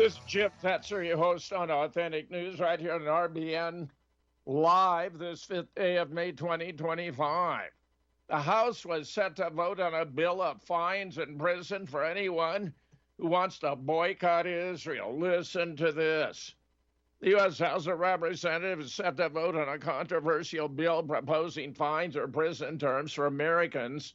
This is Jim Fetzer, your host on Authentic News, right here on RBN Live this 5th day of May 2025. The House was set to vote on a bill of fines and prison for anyone who wants to boycott Israel. Listen to this. The U.S. House of Representatives is set to vote on a controversial bill proposing fines or prison terms for Americans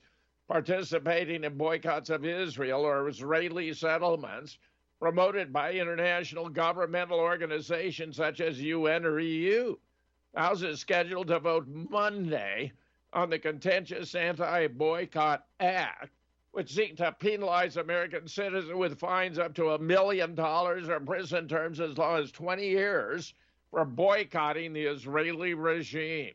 participating in boycotts of Israel or Israeli settlements promoted by international governmental organizations such as UN or EU. The House is scheduled to vote Monday on the contentious Anti-Boycott Act, which seeks to penalize American citizens with fines up to $1 million or prison terms as long as 20 years for boycotting the Israeli regime.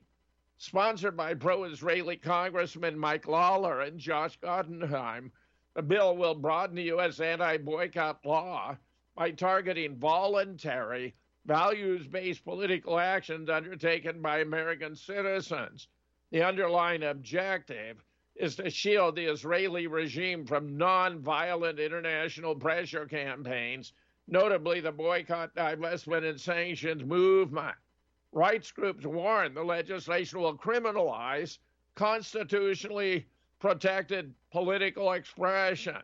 Sponsored by pro-Israeli Congressman Mike Lawler and Josh Gottenheim, the bill will broaden the U.S. anti-boycott law by targeting voluntary, values-based political actions undertaken by American citizens. The underlying objective is to shield the Israeli regime from non-violent international pressure campaigns, notably the boycott, divestment, and sanctions movement. Rights groups warn the legislation will criminalize constitutionally protected political expression.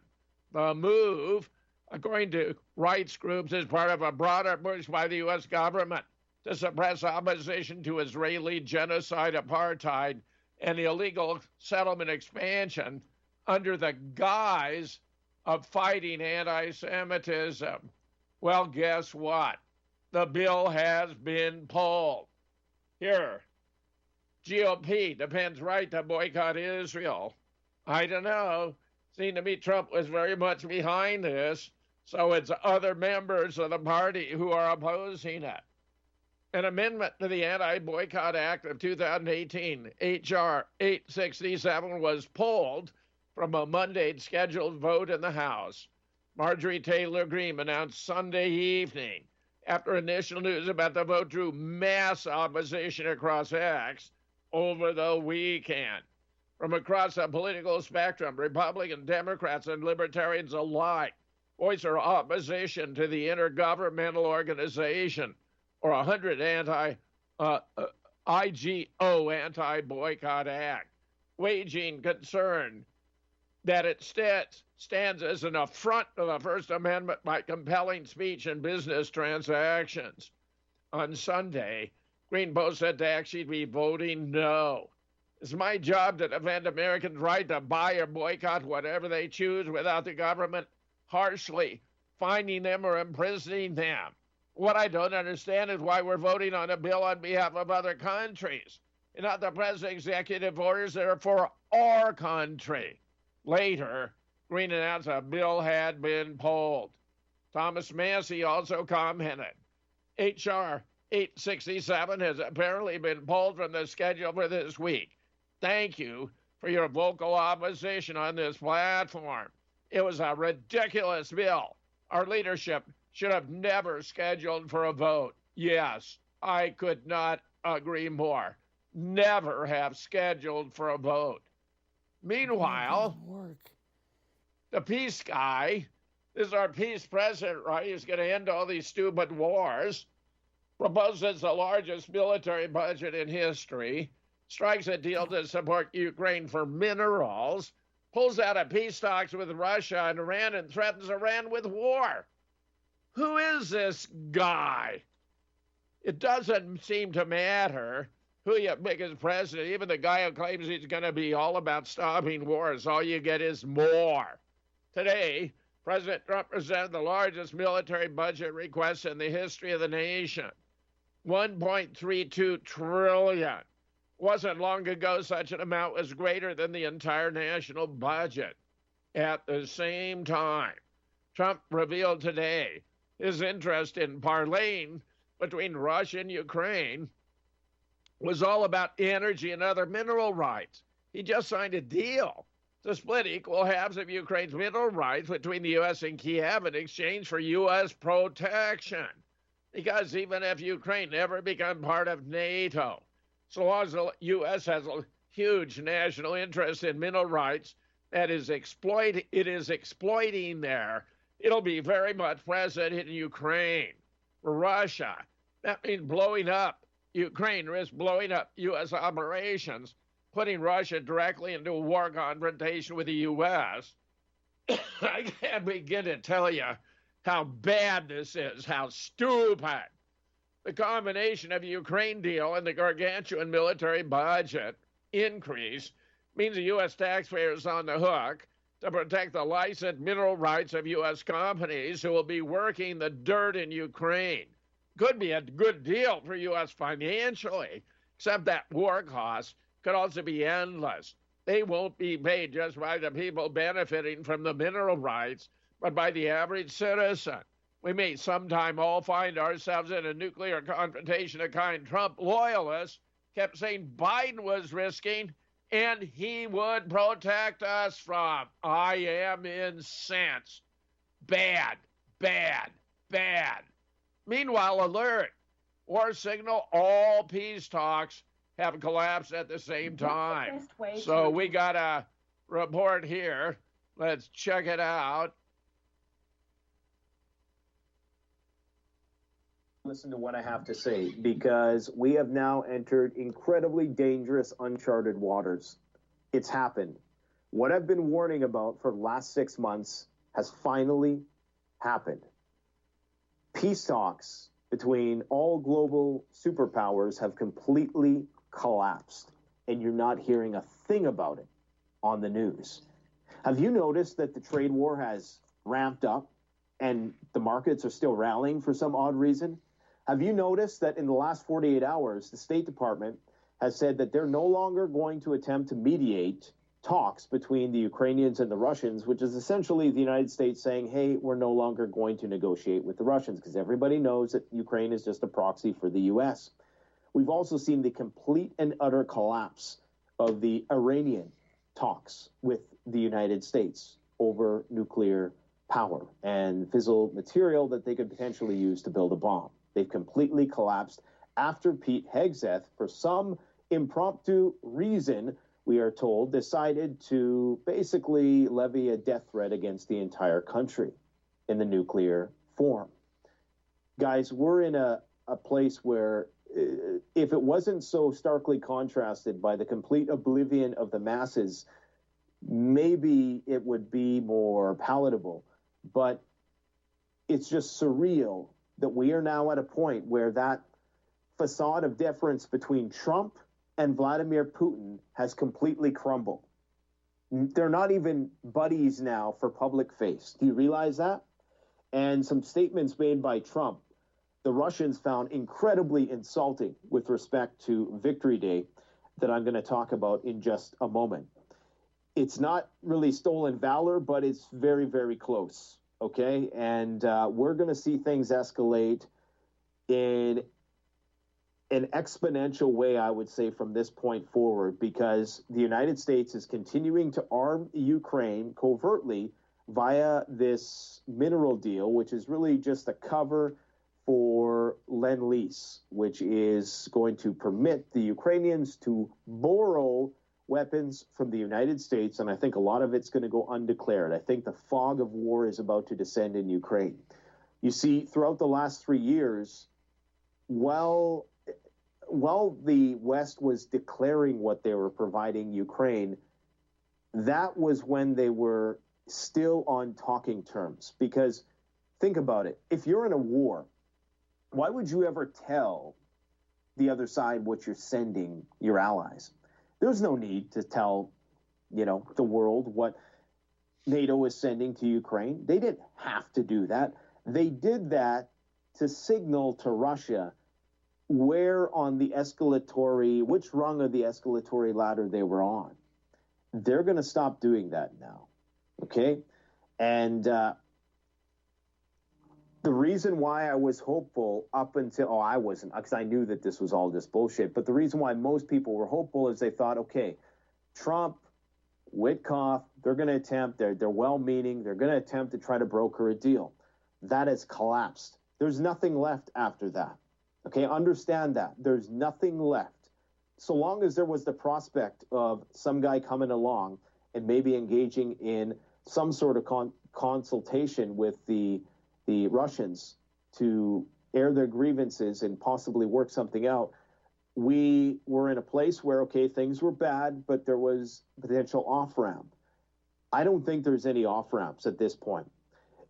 The move, according to rights groups, is part of a broader push by the U.S. government to suppress opposition to Israeli genocide, apartheid, and illegal settlement expansion under the guise of fighting anti-Semitism. Well, guess what? The bill has been pulled. Here, GOP defends right to boycott Israel. I don't know. Seemed to me Trump was very much behind this, so it's other members of the party who are opposing it. An amendment to the Anti-Boycott Act of 2018, H.R. 867, was pulled from a Monday scheduled vote in the House. Marjorie Taylor Greene announced Sunday evening, after initial news about the vote drew mass opposition across X over the weekend. From across the political spectrum, Republicans, Democrats, and Libertarians alike voice their opposition to the Intergovernmental Organization, or 100 IGO Anti-Boycott Act, waging concern that it stands as an affront to the First Amendment by compelling speech and business transactions. On Sunday, Green posted that she'd be voting no. It's my job to defend Americans' right to buy or boycott whatever they choose without the government harshly fining them or imprisoning them. What I don't understand is why we're voting on a bill on behalf of other countries and not the president's executive orders that are for our country. Later, Green announced a bill had been pulled. Thomas Massie also commented, H.R. 867 has apparently been pulled from the schedule for this week. Thank you for your vocal opposition on this platform. It was a ridiculous bill. Our leadership should have never scheduled for a vote. Yes, I could not agree more. Never have scheduled for a vote. Meanwhile, the peace guy, this is our peace president, right? He's going to end all these stupid wars, proposes the largest military budget in history, strikes a deal to support Ukraine for minerals, pulls out of peace talks with Russia and Iran, and threatens Iran with war. Who is this guy? It doesn't seem to matter who you pick as president. Even the guy who claims he's going to be all about stopping wars, all you get is more. Today, President Trump presented the largest military budget request in the history of the nation, $1.32 trillion. Wasn't long ago such an amount was greater than the entire national budget. At the same time, Trump revealed today his interest in parlaying between Russia and Ukraine was all about energy and other mineral rights. He just signed a deal to split equal halves of Ukraine's mineral rights between the U.S. and Kiev in exchange for U.S. protection. Because even if Ukraine never becomes part of NATO, so long as the U.S. has a huge national interest in mineral rights, it is exploiting there It'll be very much present in Ukraine, Russia. That means blowing up. Ukraine risks blowing up U.S. operations, putting Russia directly into a war confrontation with the U.S. I can't begin to tell you how bad this is, how stupid. The combination of the Ukraine deal and the gargantuan military budget increase means the U.S. taxpayer is on the hook to protect the licensed mineral rights of U.S. companies who will be working the dirt in Ukraine. Could be a good deal for U.S. financially, except that war costs could also be endless. They won't be paid just by the people benefiting from the mineral rights, but by the average citizen. We may sometime all find ourselves in a nuclear confrontation, a kind Trump loyalists kept saying Biden was risking and he would protect us from. I am incensed. Bad, bad, bad. Meanwhile, alert. War signal, all peace talks have collapsed at the same time. So we got a report here. Let's check it out. Listen to what I have to say, because we have now entered incredibly dangerous, uncharted waters. It's happened. What I've been warning about for the last 6 months has finally happened. Peace talks between all global superpowers have completely collapsed, and you're not hearing a thing about it on the news. Have you noticed that the trade war has ramped up and the markets are still rallying for some odd reason? Have you noticed that in the last 48 hours, the State Department has said that they're no longer going to attempt to mediate talks between the Ukrainians and the Russians, which is essentially the United States saying, hey, we're no longer going to negotiate with the Russians, because everybody knows that Ukraine is just a proxy for the U.S. We've also seen the complete and utter collapse of the Iranian talks with the United States over nuclear power and fissile material that they could potentially use to build a bomb. They've completely collapsed after Pete Hegseth, for some impromptu reason, we are told, decided to basically levy a death threat against the entire country in the nuclear form. Guys, we're in a place where if it wasn't so starkly contrasted by the complete oblivion of the masses, maybe it would be more palatable. But it's just surreal that we are now at a point where that facade of deference between Trump and Vladimir Putin has completely crumbled. They're not even buddies now for public face. Do you realize that? And some statements made by Trump, the Russians found incredibly insulting with respect to Victory Day that I'm going to talk about in just a moment. It's not really stolen valor, but it's very, very close. Okay, and we're going to see things escalate in an exponential way, I would say, from this point forward, because the United States is continuing to arm Ukraine covertly via this mineral deal, which is really just a cover for Lend-Lease, which is going to permit the Ukrainians to borrow weapons from the United States, and I think a lot of it's going to go undeclared. I think the fog of war is about to descend in Ukraine. You see, throughout the last 3 years, while the West was declaring what they were providing Ukraine, that was when they were still on talking terms. Because think about it. If you're in a war, why would you ever tell the other side what you're sending your allies? There's no need to tell, the world what NATO is sending to Ukraine. They didn't have to do that. They did that to signal to Russia which rung of the escalatory ladder they were on. They're going to stop doing that now. Okay? And the reason why I was hopeful I wasn't, because I knew that this was all just bullshit, but the reason why most people were hopeful is they thought, okay, Trump, Witkoff, they're going to attempt, they're well-meaning, they're going to attempt to try to broker a deal. That has collapsed. There's nothing left after that. Okay, understand that. There's nothing left. So long as there was the prospect of some guy coming along and maybe engaging in some sort of consultation with the Russians to air their grievances and possibly work something out, we were in a place where, okay, things were bad, but there was potential off-ramp. I don't think there's any off-ramps at this point.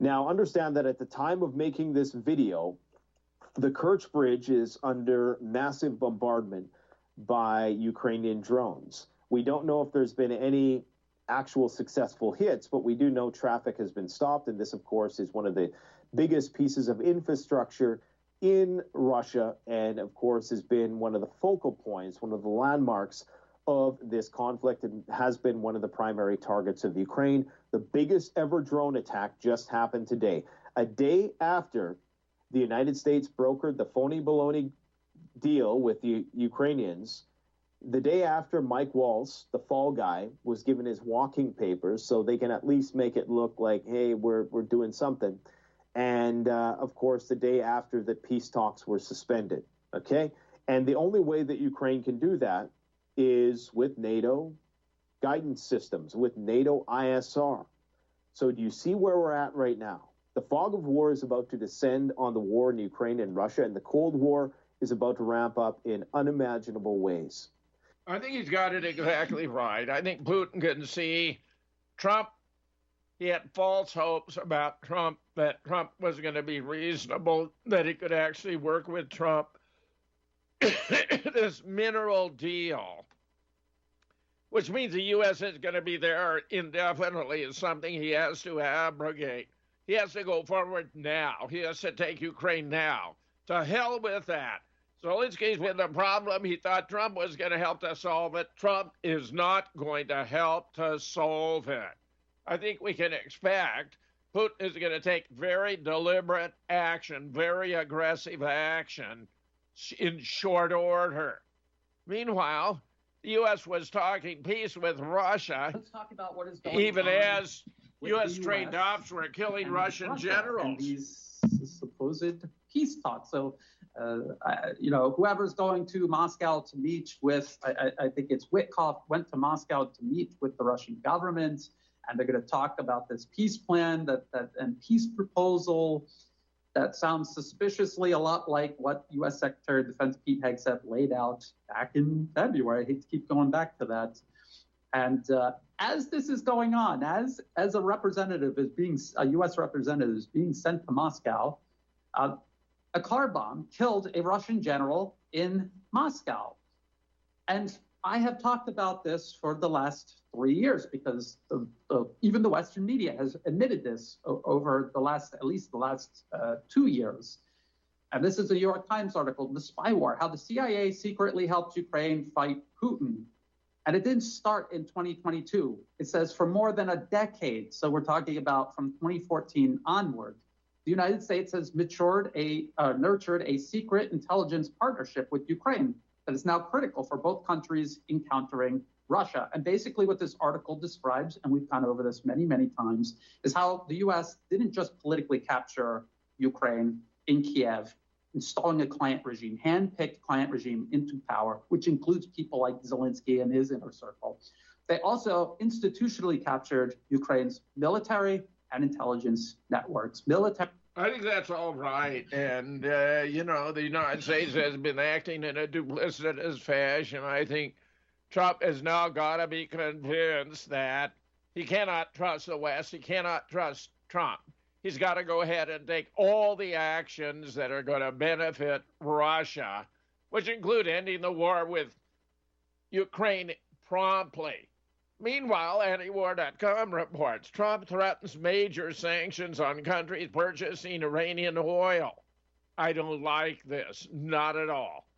Now, understand that at the time of making this video, the Kerch Bridge is under massive bombardment by Ukrainian drones. We don't know if there's been any actual successful hits, but we do know traffic has been stopped, and this, of course, is one of the biggest pieces of infrastructure in Russia, and of course has been one of the focal points, one of the landmarks of this conflict, and has been one of the primary targets of Ukraine. The biggest ever drone attack just happened today, a day after the United States brokered the phony baloney deal with the Ukrainians. The day after Mike Waltz, the fall guy, was given his walking papers so they can at least make it look like, hey, we're doing something. And, of course, the day after the peace talks were suspended, okay? And the only way that Ukraine can do that is with NATO guidance systems, with NATO ISR. So do you see where we're at right now? The fog of war is about to descend on the war in Ukraine and Russia, and the Cold War is about to ramp up in unimaginable ways. I think he's got it exactly right. I think Putin can see Trump. He had false hopes about Trump, that Trump was going to be reasonable, that he could actually work with Trump. This mineral deal, which means the U.S. is going to be there indefinitely, is something he has to abrogate. He has to go forward now. He has to take Ukraine now. To hell with that. Zelensky's been the problem. He thought Trump was going to help to solve it. Trump is not going to help to solve it. I think we can expect Putin is going to take very deliberate action, very aggressive action in short order. Meanwhile, the U.S. was talking peace with Russia. Let's talk about what is going even on as U.S. trained ops were killing Russian generals. And these supposed peace talks. So, whoever's going to Moscow to meet with, I think it's Witkoff, went to Moscow to meet with the Russian government, and they're going to talk about this peace plan and peace proposal that sounds suspiciously a lot like what U.S. Secretary of Defense Pete Hegseth laid out back in February. I hate to keep going back to that. And as this is going on, as a U.S. representative is being sent to Moscow, a car bomb killed a Russian general in Moscow. And I have talked about this for the last 3 years because even the Western media has admitted this over at least the last 2 years. And this is a New York Times article, The Spy War, how the CIA secretly helped Ukraine fight Putin. And it didn't start in 2022. It says for more than a decade. So we're talking about from 2014 onward. The United States has nurtured a secret intelligence partnership with Ukraine that is now critical for both countries in countering Russia. And basically what this article describes, and we've gone over this many, many times, is how the U.S. didn't just politically capture Ukraine in Kiev, installing a client regime, hand-picked client regime into power, which includes people like Zelensky and his inner circle. They also institutionally captured Ukraine's military and intelligence networks. I think that's all right. And, the United States has been acting in a duplicitous fashion. I think Trump has now got to be convinced that he cannot trust the West. He cannot trust Trump. He's got to go ahead and take all the actions that are going to benefit Russia, which include ending the war with Ukraine promptly. Meanwhile, antiwar.com reports Trump threatens major sanctions on countries purchasing Iranian oil. I don't like this, not at all.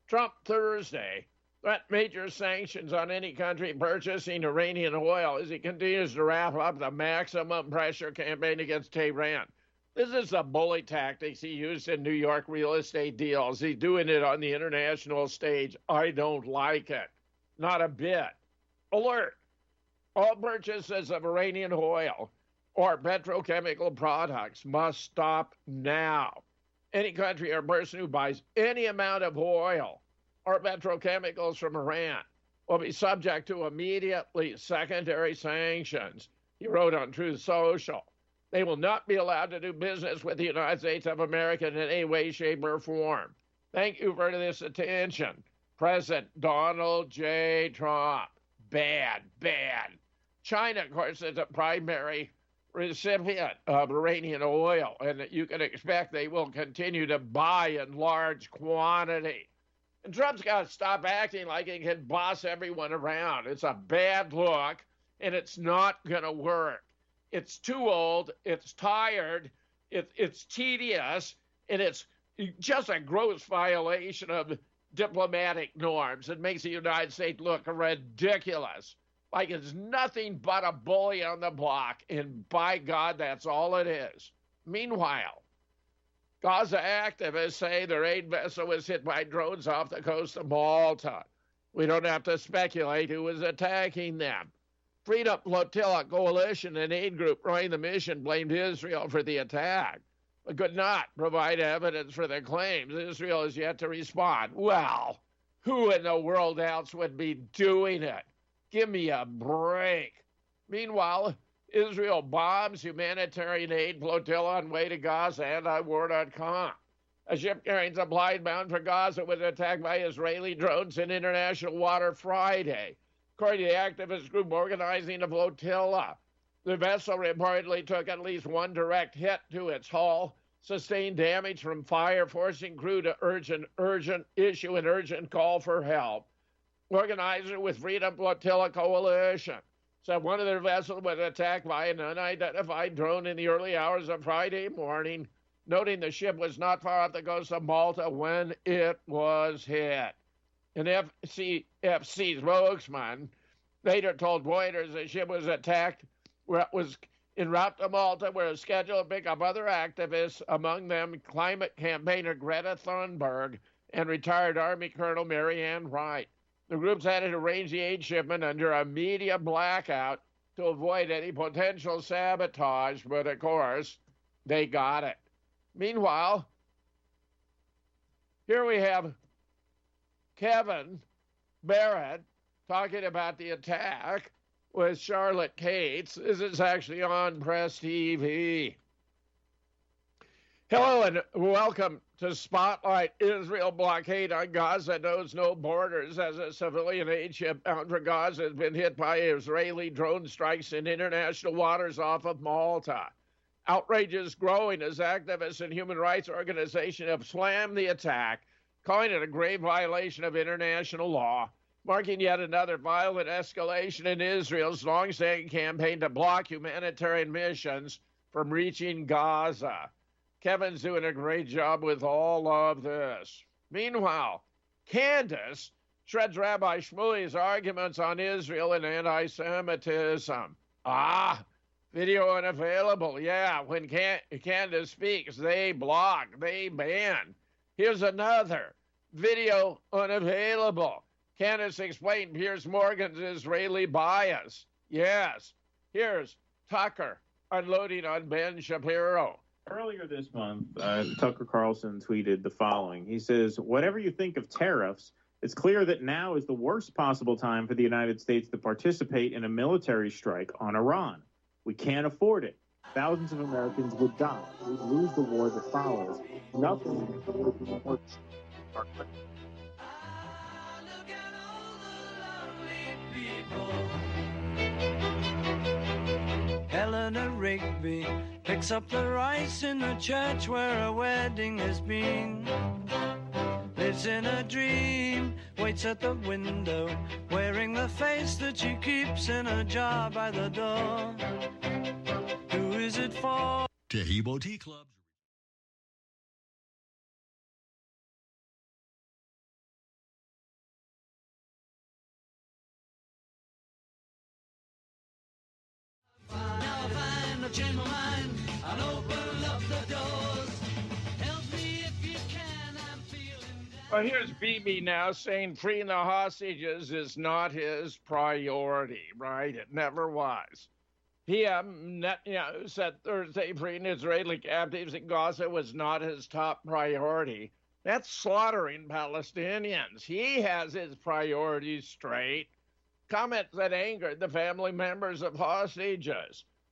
Trump Thursday threatened major sanctions on any country purchasing Iranian oil as he continues to wrap up the maximum pressure campaign against Tehran. This is the bully tactics he used in New York real estate deals. He's doing it on the international stage. I don't like it, not a bit. Alert! All purchases of Iranian oil or petrochemical products must stop now. Any country or person who buys any amount of oil or petrochemicals from Iran will be subject to immediately secondary sanctions, he wrote on Truth Social. They will not be allowed to do business with the United States of America in any way, shape, or form. Thank you for this attention. President Donald J. Trump. Bad, bad. China, of course, is a primary recipient of Iranian oil, and you can expect they will continue to buy in large quantity. And Trump's got to stop acting like he can boss everyone around. It's a bad look, and it's not going to work. It's too old, it's tired, it's tedious, and it's just a gross violation of diplomatic norms. It makes the United States look ridiculous, like it's nothing but a bully on the block, and by God, that's all it is. Meanwhile, Gaza activists say their aid vessel was hit by drones off the coast of Malta. We don't have to speculate who was attacking them. Freedom Flotilla Coalition, an aid group running the mission, blamed Israel for the attack, but could not provide evidence for their claims. Israel has yet to respond. Well, who in the world else would be doing it? Give me a break. Meanwhile, Israel bombs humanitarian aid flotilla on way to Gaza, antiwar.com. A ship carrying supplies bound for Gaza was attacked by Israeli drones in international water Friday, according to the activist group organizing the flotilla. The vessel reportedly took at least one direct hit to its hull, sustained damage from fire, forcing crew to issue an urgent call for help. Organizer with Freedom Flotilla Coalition said one of their vessels was attacked by an unidentified drone in the early hours of Friday morning, noting the ship was not far off the coast of Malta when it was hit. An FCFC spokesman later told Reuters the ship was attacked where it was en route to Malta, where it's scheduled to pick up other activists, among them climate campaigner Greta Thunberg and retired Army Colonel Marianne Wright. The groups had to arrange the aid shipment under a media blackout to avoid any potential sabotage, but of course, they got it. Meanwhile, here we have Kevin Barrett talking about the attack with Charlotte Cates. This is actually on Press TV. Hello and welcome to Spotlight. Israel blockade on Gaza knows no borders as a civilian aid ship bound for Gaza has been hit by Israeli drone strikes in international waters off of Malta. Outrage is growing as activists and human rights organizations have slammed the attack, calling it a grave violation of international law, marking yet another violent escalation in Israel's long-standing campaign to block humanitarian missions from reaching Gaza. Kevin's doing a great job with all of this. Meanwhile, Candace shreds Rabbi Shmuley's arguments on Israel and anti-Semitism. Video unavailable. Yeah, when Candace speaks, they block, they ban. Here's another. Video unavailable. Candace explained Piers Morgan's Israeli bias. Yes. Here's Tucker unloading on Ben Shapiro. Earlier this month, Tucker Carlson tweeted the following. He says, whatever you think of tariffs, it's clear that now is the worst possible time for the United States to participate in a military strike on Iran. We can't afford it. Thousands of Americans would die. We'd lose the war that follows. Nothing would be more. Eleanor Rigby picks up the rice in the church where a wedding has been. Lives in a dream, waits at the window, wearing the face that she keeps in a jar by the door. Who is it for? Tehebo Tea Club. Change my mind and open up the doors. Help me if you can, I'm feeling down. Well, here's Bibi now saying freeing the hostages is not his priority, right? It never was. PM Netanyahu said Thursday freeing Israeli captives in Gaza was not his top priority. That's slaughtering Palestinians. He has his priorities straight. Comments that angered the family members of hostages.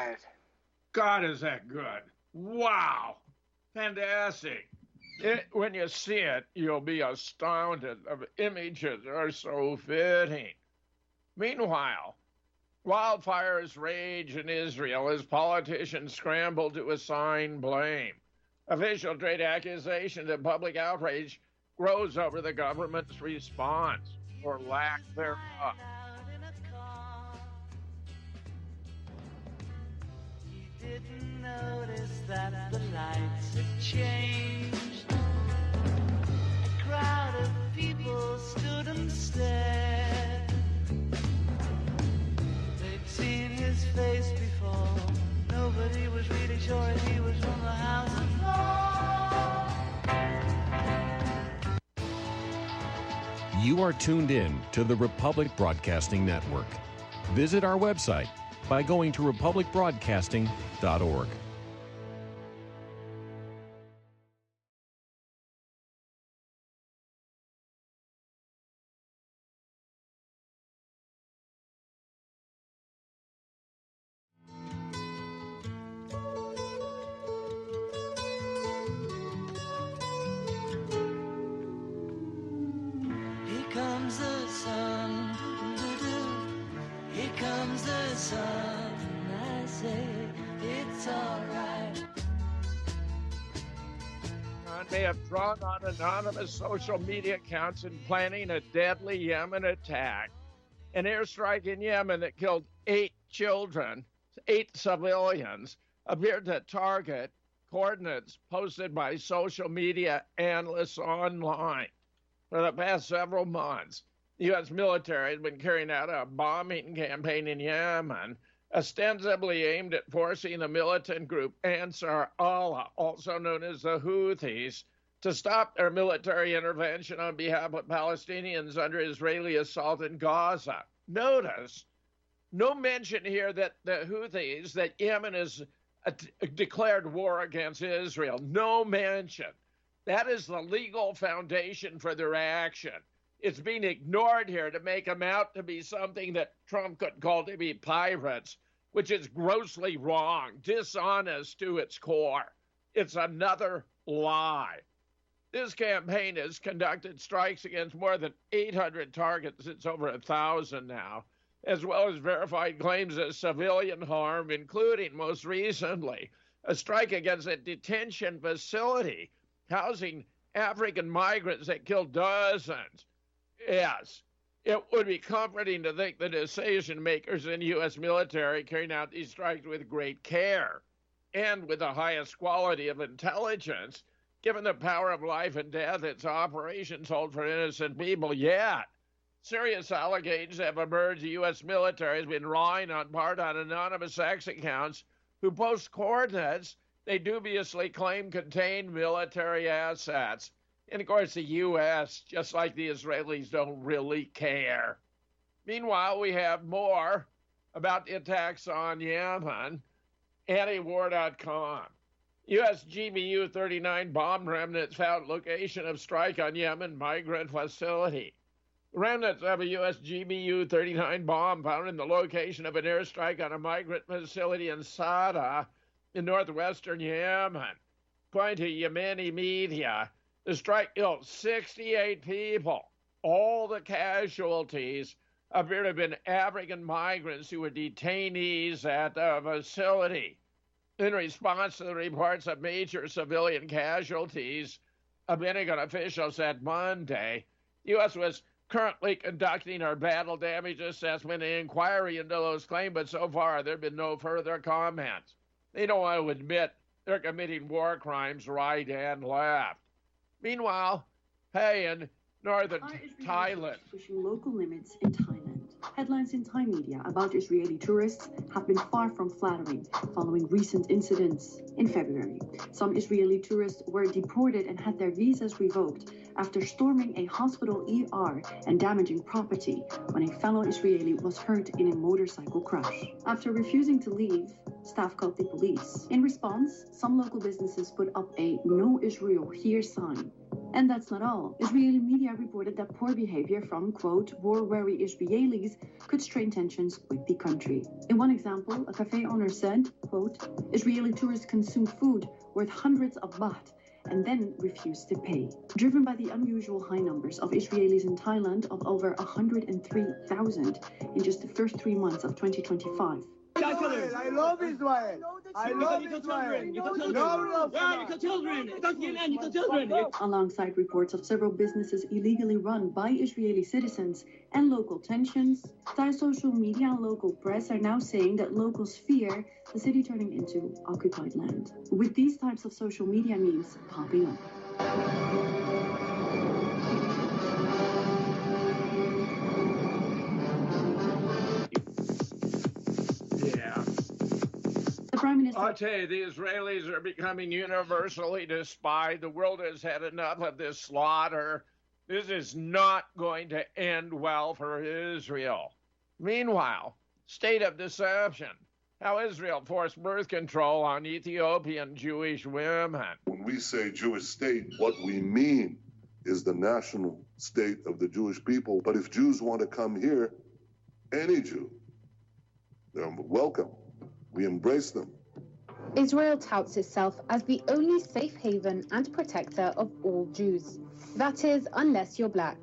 sad. God, is that good? Wow. Fantastic. When you see it, you'll be astounded. The images are so fitting. Meanwhile, wildfires rage in Israel as politicians scramble to assign blame. Official trade accusations and public outrage grows over the government's response or lack thereof. He didn't notice that the lights had changed. A crowd of people stood and stared. They'd seen his face before. Nobody was really sure if he was from the House of Lords. You are tuned in to the Republic Broadcasting Network. Visit our website by going to republicbroadcasting.org. Here comes the sun, here comes the sun, I say it's alright. May have drawn on anonymous social media accounts in planning a deadly Yemen attack. An airstrike in Yemen that killed 8 children, 8 civilians, appeared to target coordinates posted by social media analysts online. For the past several months, the U.S. military has been carrying out a bombing campaign in Yemen, ostensibly aimed at forcing the militant group Ansar Allah, also known as the Houthis, to stop their military intervention on behalf of Palestinians under Israeli assault in Gaza. Notice, no mention here that the Houthis, that Yemen has declared war against Israel. No mention. That is the legal foundation for their action. It's being ignored here to make them out to be something that Trump could call to be pirates, which is grossly wrong, dishonest to its core. It's another lie. This campaign has conducted strikes against more than 800 targets. It's over 1,000 now, as well as verified claims of civilian harm, including, most recently, a strike against a detention facility housing African migrants that killed dozens. Yes, it would be comforting to think the decision makers in the U.S. military carrying out these strikes with great care and with the highest quality of intelligence, given the power of life and death its operations hold for innocent people. Yet, serious allegations have emerged the U.S. military has been relying on part on anonymous X accounts who post coordinates they dubiously claim contain military assets. And of course, the U.S., just like the Israelis, don't really care. Meanwhile, we have more about the attacks on Yemen. Antiwar.com. U.S. GBU-39 bomb remnants found location of strike on Yemen migrant facility. Remnants of a U.S. GBU-39 bomb found in the location of an airstrike on a migrant facility in Sada in northwestern Yemen. According to Yemeni media, the strike killed 68 people. All the casualties appear to have been African migrants who were detainees at the facility. In response to the reports of major civilian casualties, a Pentagon official said Monday, the U.S. was currently conducting our battle damage assessment and inquiry into those claims, but so far there have been no further comments. They don't want to admit they're committing war crimes right and left. Meanwhile, hey, in northern Thailand, pushing local limits in Thailand. Headlines in Thai media about Israeli tourists have been far from flattering following recent incidents. In February, some Israeli tourists were deported and had their visas revoked after storming a hospital ER and damaging property when a fellow Israeli was hurt in a motorcycle crash. After refusing to leave, staff called the police. In response, some local businesses put up a "No Israel Here" sign. And that's not all. Israeli media reported that poor behavior from, quote, war-weary Israelis could strain tensions with the country. In one example, a cafe owner said, quote, Israeli tourists consume food worth hundreds of baht and then refused to pay. Driven by the unusual high numbers of Israelis in Thailand of over 103,000 in just the first 3 months of 2025. I love Israel. I love Israel. Alongside reports of several businesses illegally run by Israeli citizens and local tensions, Thai social media and local press are now saying that locals fear the city turning into occupied land, with these types of social media memes popping up. I'll tell you, the Israelis are becoming universally despised. The world has had enough of this slaughter. This is not going to end well for Israel. Meanwhile, state of deception. How Israel forced birth control on Ethiopian Jewish women. When we say Jewish state, what we mean is the national state of the Jewish people. But if Jews want to come here, any Jew, they're welcome. We embrace them. Israel touts itself as the only safe haven and protector of all Jews. That is, unless you're black.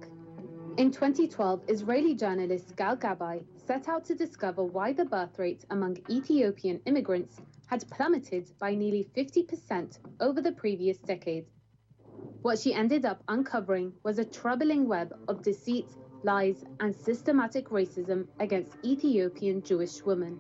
In 2012, Israeli journalist Gal Gabay set out to discover why the birth rate among Ethiopian immigrants had plummeted by nearly 50% over the previous decade. What she ended up uncovering was a troubling web of deceit, lies, and systematic racism against Ethiopian Jewish women.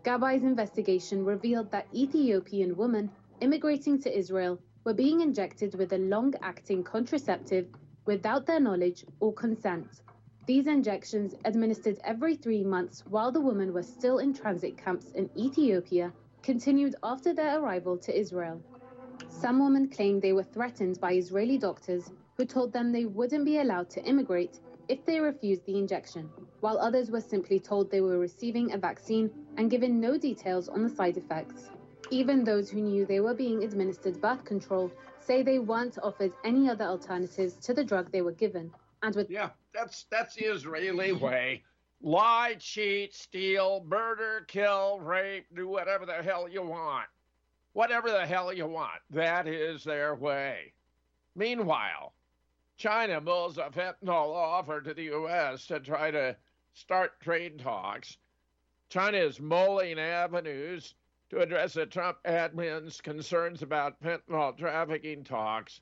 Gabay's investigation revealed that Ethiopian women immigrating to Israel were being injected with a long-acting contraceptive without their knowledge or consent. These injections, administered every 3 months while the women were still in transit camps in Ethiopia, continued after their arrival to Israel. Some women claimed they were threatened by Israeli doctors who told them they wouldn't be allowed to immigrate if they refused the injection, while others were simply told they were receiving a vaccine and given no details on the side effects. Even those who knew they were being administered birth control say they weren't offered any other alternatives to the drug they were given. And with that's the Israeli way. Lie, cheat, steal, murder, kill, rape, do whatever the hell you want. Whatever the hell you want. That is their way. Meanwhile, China mulls a fentanyl offer to the U.S. to try to start trade talks. China is mulling avenues to address the Trump admin's concerns about fentanyl trafficking talks.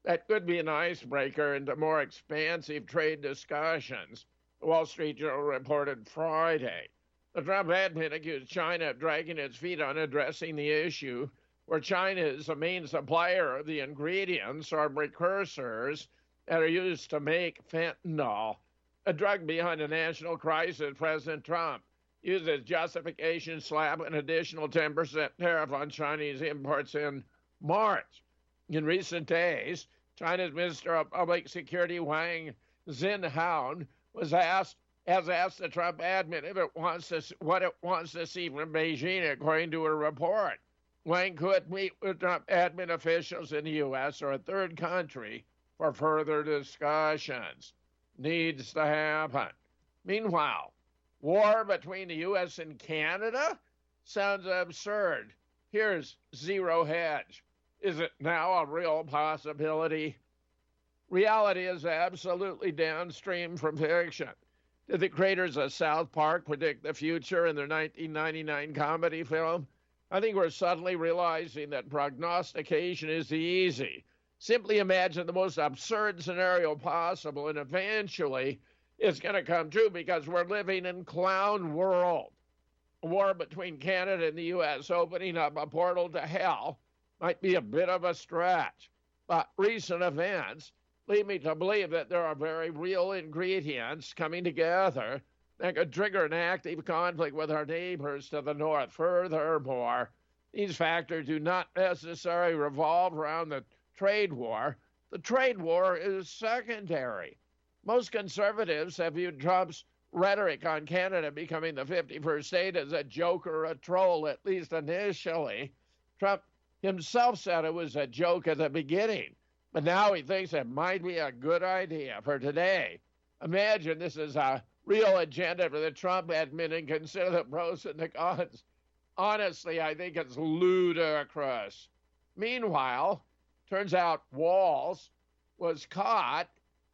That could be an icebreaker into more expansive trade discussions, the Wall Street Journal reported Friday. The Trump admin accused China of dragging its feet on addressing the issue, where China is the main supplier of the ingredients or precursors that are used to make fentanyl, a drug behind a national crisis. President Trump used as justification to slap an additional 10% tariff on Chinese imports in March. In recent days, China's Minister of Public Security Wang Xinhao has asked the Trump admin if what it wants to see from Beijing, according to a report. Wang could meet with Trump admin officials in the U.S. or a third country for further discussions. Needs to happen. Meanwhile, war between the U.S. and Canada sounds absurd. Here's Zero Hedge. Is it now a real possibility? Reality is absolutely downstream from fiction. Did the creators of South Park predict the future in their 1999 comedy film? I think we're suddenly realizing that prognostication is easy. Simply imagine the most absurd scenario possible, and eventually it's going to come true because we're living in clown world. A war between Canada and the U.S. opening up a portal to hell might be a bit of a stretch, but recent events lead me to believe that there are very real ingredients coming together that could trigger an active conflict with our neighbors to the north. Furthermore, these factors do not necessarily revolve around the trade war. The trade war is secondary. Most conservatives have viewed Trump's rhetoric on Canada becoming the 51st state as a joke or a troll, at least initially. Trump himself said it was a joke at the beginning. But now he thinks it might be a good idea for today. Imagine this is a real agenda for the Trump admin and consider the pros and the cons. Honestly, I think it's ludicrous. Meanwhile, turns out Walls was caught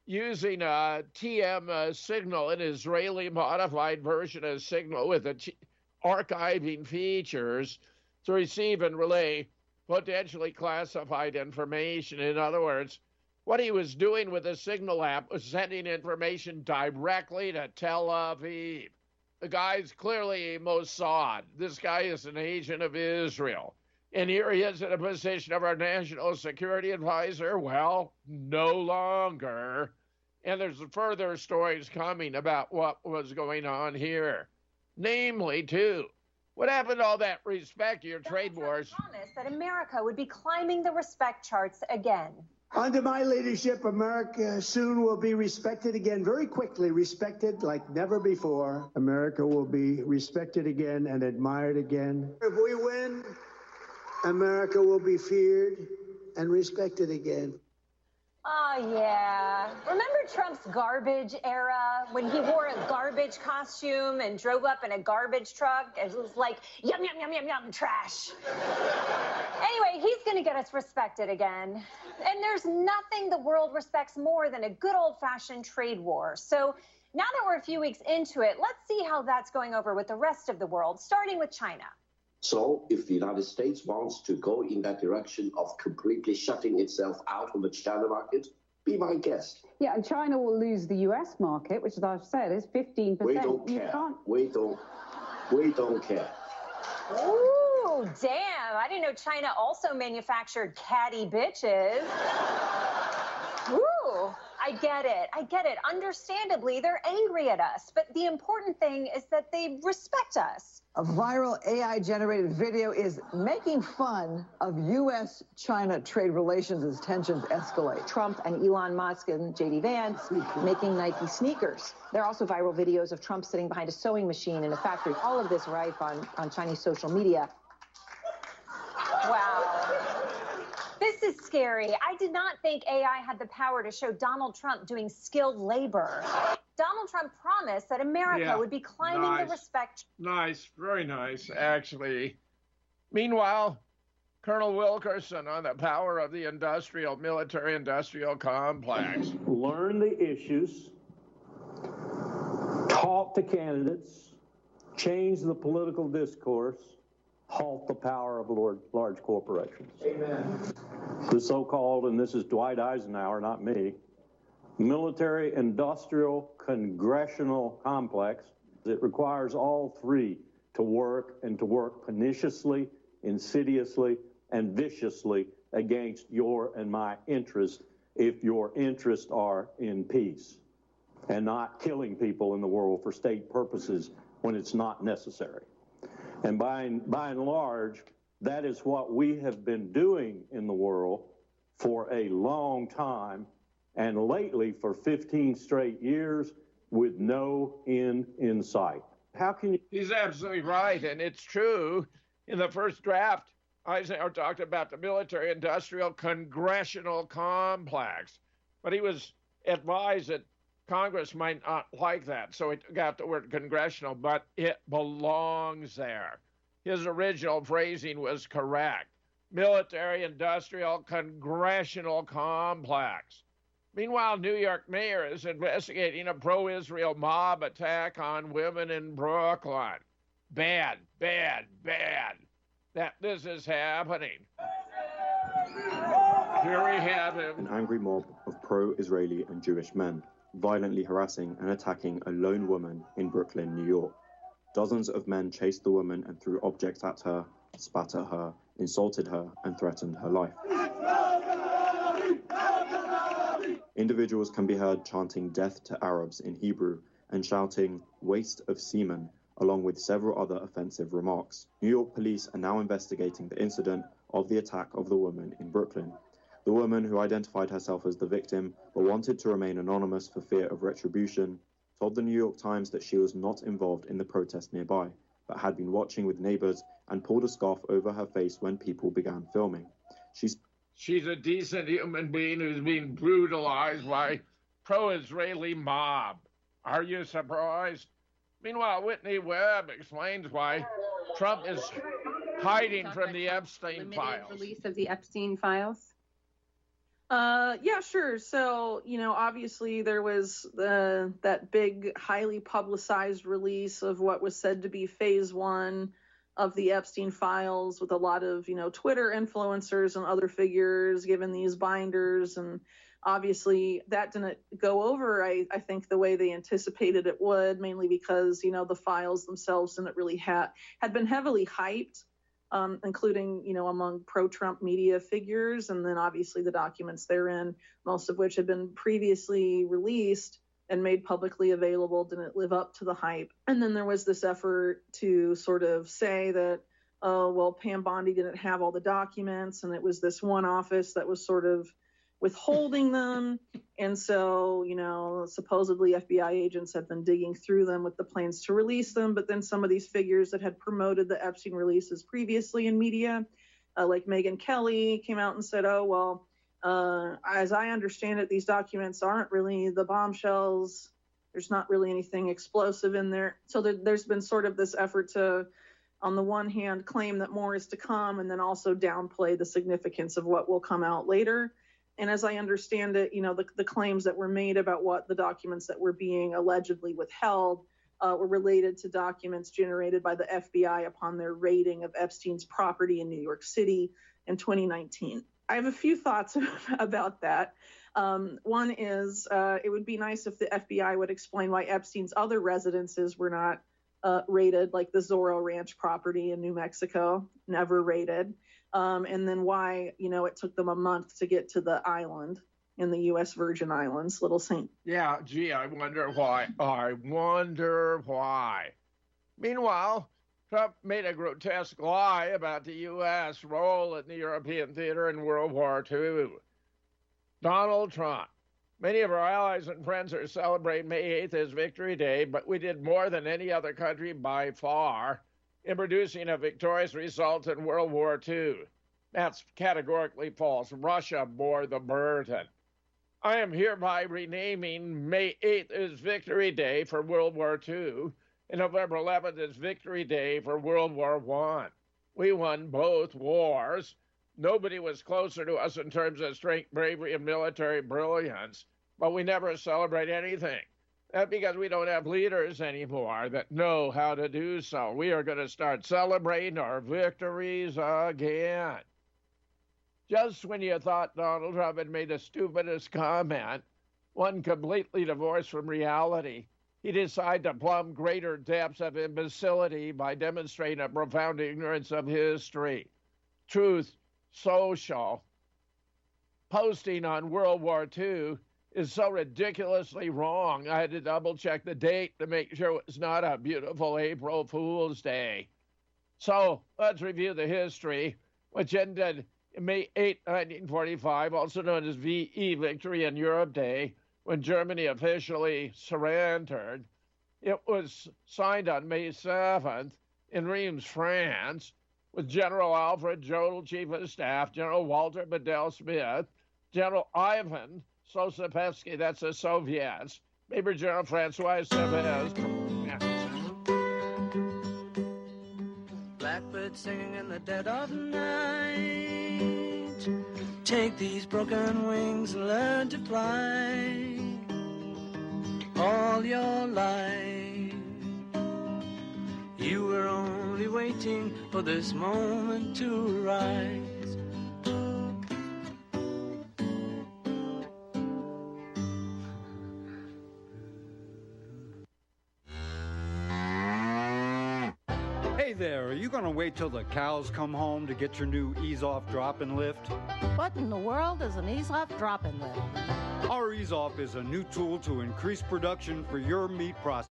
using a TM Signal, an Israeli modified version of Signal with archiving features to receive and relay potentially classified information. In other words, what he was doing with the Signal app was sending information directly to Tel Aviv. The guy's clearly Mossad. This guy is an agent of Israel. And here he is in a position of our national security advisor. Well, no longer. And there's further stories coming about what was going on here. Namely, too, what happened to all that respect, your trade wars? Promised that America would be climbing the respect charts again. Under my leadership, America soon will be respected again, very quickly, respected like never before. America will be respected again and admired again. If we win, America will be feared and respected again. Oh, yeah. Remember Trump's garbage era when he wore a garbage costume and drove up in a garbage truck? It was like, yum, yum, yum, yum, yum, trash. Anyway, he's going to get us respected again. And there's nothing the world respects more than a good old-fashioned trade war. So now that we're a few weeks into it, let's see how that's going over with the rest of the world, starting with China. So if the United States wants to go in that direction of completely shutting itself out of the China market, be my guest. Yeah, and China will lose the US market, which, as I've said, is 15%. We don't care. We don't care. Ooh, damn. I didn't know China also manufactured catty bitches. Ooh, I get it. Understandably, they're angry at us. But the important thing is that they respect us. A viral AI-generated video is making fun of U.S.-China trade relations as tensions escalate. Trump and Elon Musk and J.D. Vance making Nike sneakers. There are also viral videos of Trump sitting behind a sewing machine in a factory. All of this rife on Chinese social media. Wow. This is scary. I did not think AI had the power to show Donald Trump doing skilled labor. Donald Trump promised that America would be climbing the respect. Nice, very nice, actually. Meanwhile, Colonel Wilkerson on the power of the military-industrial complex. Learn the issues, talk to candidates, change the political discourse, halt the power of large corporations. Amen. The so-called, and this is Dwight Eisenhower, not me, military-industrial congressional complex. It requires all three to work and to work perniciously, insidiously, and viciously against your and my interests if your interests are in peace and not killing people in the world for state purposes when it's not necessary. And by and large, that is what we have been doing in the world for a long time, and lately for 15 straight years with no end in sight. How can you? He's absolutely right, and it's true. In the first draft, Eisenhower talked about the military-industrial congressional complex, but he was advised that Congress might not like that, so he took out the word congressional, but it belongs there. His original phrasing was correct. Military-industrial congressional complex. Meanwhile, New York mayor is investigating a pro-Israel mob attack on women in Brooklyn. Bad, bad, bad that this is happening. Here we have him. An angry mob of pro-Israeli and Jewish men violently harassing and attacking a lone woman in Brooklyn, New York. Dozens of men chased the woman and threw objects at her, spat at her, insulted her, and threatened her life. Individuals can be heard chanting "Death to Arabs" in Hebrew and shouting "Waste of semen," along with several other offensive remarks. New York police are now investigating the incident of the attack of the woman in Brooklyn. The woman, who identified herself as the victim but wanted to remain anonymous for fear of retribution, told the New York Times that she was not involved in the protest nearby, but had been watching with neighbors and pulled a scarf over her face when people began filming. She's a decent human being who's being brutalized by pro-Israeli mob. Are you surprised? Meanwhile, Whitney Webb explains why Trump is hiding from the Epstein files. Release of the Epstein files? Yeah, sure. So, obviously there was that big, highly publicized release of what was said to be phase one of the Epstein files, with a lot of, Twitter influencers and other figures given these binders. And obviously that didn't go over, I think, the way they anticipated it would, mainly because, the files themselves didn't really had been heavily hyped. Including, among pro-Trump media figures, and then obviously the documents therein, most of which had been previously released and made publicly available, didn't live up to the hype. And then there was this effort to sort of say that, Pam Bondi didn't have all the documents, and it was this one office that was sort of withholding them. And so, supposedly FBI agents had been digging through them with the plans to release them. But then some of these figures that had promoted the Epstein releases previously in media, like Megyn Kelly, came out and said, as I understand it, these documents aren't really the bombshells. There's not really anything explosive in there. So there's been sort of this effort to, on the one hand, claim that more is to come, and then also downplay the significance of what will come out later. And as I understand it, the claims that were made about what the documents that were being allegedly withheld were related to documents generated by the FBI upon their raiding of Epstein's property in New York City in 2019. I have a few thoughts about that. One is it would be nice if the FBI would explain why Epstein's other residences were not raided, like the Zorro Ranch property in New Mexico, never raided. And then why, it took them a month to get to the island in the U.S. Virgin Islands, Little St. Yeah, gee, I wonder why. Meanwhile, Trump made a grotesque lie about the U.S. role in the European theater in World War II. Donald Trump. Many of our allies and friends are celebrating May 8th as Victory Day, but we did more than any other country by far in producing a victorious result in World War II. That's categorically false. Russia bore the burden. I am hereby renaming May 8th as Victory Day for World War II, and November 11th is Victory Day for World War I. We won both wars. Nobody was closer to us in terms of strength, bravery, and military brilliance, but we never celebrate anything. That's because we don't have leaders anymore that know how to do so. We are going to start celebrating our victories again. Just when you thought Donald Trump had made the stupidest comment, one completely divorced from reality, he decided to plumb greater depths of imbecility by demonstrating a profound ignorance of history. Truth Social posting on World War II is so ridiculously wrong. I had to double check the date to make sure it was not a beautiful April Fool's Day. So let's review the history, which ended May 8, 1945, also known as VE, Victory in Europe Day, when Germany officially surrendered. It was signed on May 7th in Reims, France, with General Alfred Jodl, Chief of Staff, General Walter Bedell Smith, General Ivan Sosipevsky, that's the Soviets, Major General Francois Chavez. Blackbird singing in the dead of night. Take these broken wings and learn to fly. All your life, you were only waiting for this moment to rise. Hey there, are you going to wait till the cows come home to get your new ease-off drop-in lift? What in the world is an ease-off drop-in lift? Our ease-off is a new tool to increase production for your meat processing.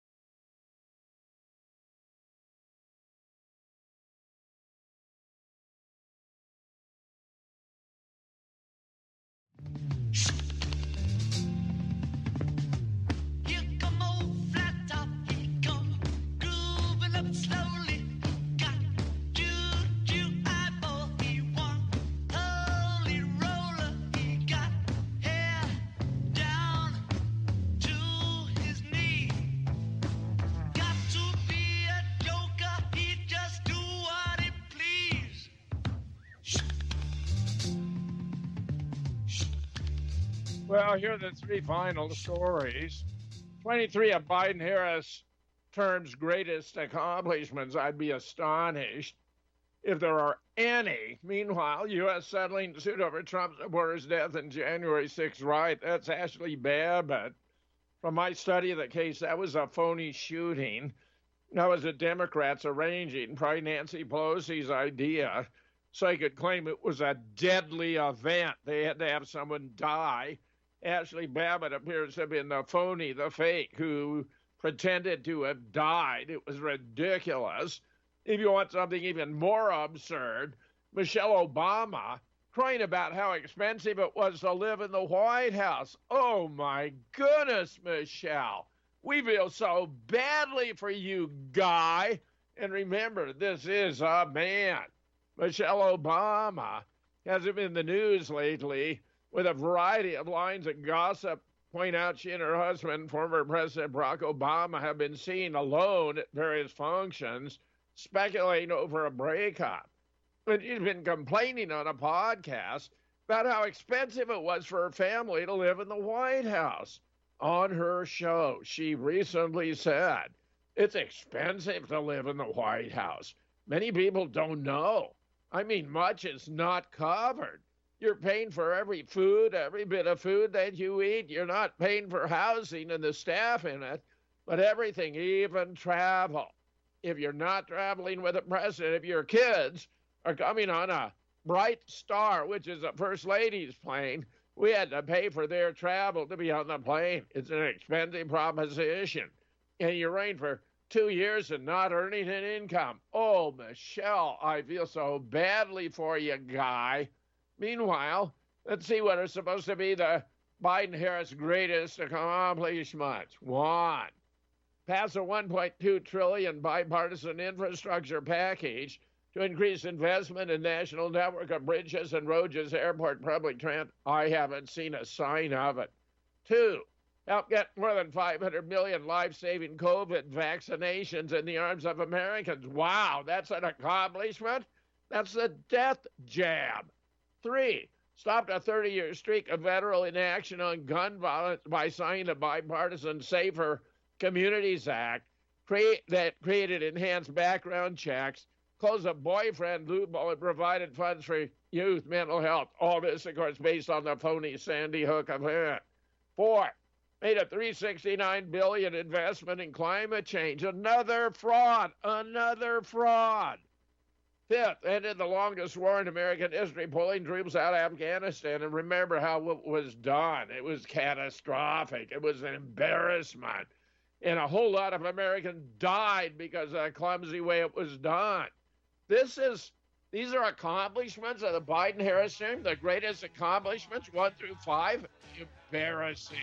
Well, here are the three final stories. 23 of Biden-Harris term's greatest accomplishments. I'd be astonished if there are any. Meanwhile, U.S. settling suit over Trump supporters' death in January 6th riot. That's Ashley Babbitt. From my study of the case, that was a phony shooting. That was the Democrats arranging, probably Nancy Pelosi's idea, so they could claim it was a deadly event. They had to have someone die. Ashley Babbitt appears to have been the phony, the fake, who pretended to have died. It was ridiculous. If you want something even more absurd, Michelle Obama crying about how expensive it was to live in the White House. Oh, my goodness, Michelle. We feel so badly for you, guy. And remember, this is a man. Michelle Obama hasn't been in the news lately with a variety of lines of gossip. Point out she and her husband, former President Barack Obama, have been seen alone at various functions, speculating over a breakup. But she's been complaining on a podcast about how expensive it was for her family to live in the White House. On her show, she recently said, it's expensive to live in the White House. Many people don't know. I mean, much is not covered. You're paying for every food, every bit of food that you eat. You're not paying for housing and the staff in it, but everything, even travel. If you're not traveling with the president, if your kids are coming on a Bright Star, which is a First Lady's plane, we had to pay for their travel to be on the plane. It's an expensive proposition. And you're running for 2 years and not earning an income. Oh, Michelle, I feel so badly for you, guy. Meanwhile, let's see what are supposed to be the Biden-Harris greatest accomplishments. One, pass a $1.2 trillion bipartisan infrastructure package to increase investment in national network of bridges and roads, airport, public transit. I haven't seen a sign of it. Two, help get more than 500 million life-saving COVID vaccinations in the arms of Americans. Wow, that's an accomplishment? That's the death jab. Three, stopped a 30-year streak of federal inaction on gun violence by signing a bipartisan Safer Communities Act that created enhanced background checks, closed a boyfriend loophole, and provided funds for youth mental health. All this, of course, based on the phony Sandy Hook event. Four, made a $369 billion investment in climate change. Another fraud. Fifth, ended the longest war in American history, pulling troops out of Afghanistan. And remember how it was done. It was catastrophic. It was an embarrassment. And a whole lot of Americans died because of the clumsy way it was done. These are accomplishments of the Biden-Harris team, the greatest accomplishments, 1 through 5. Embarrassing.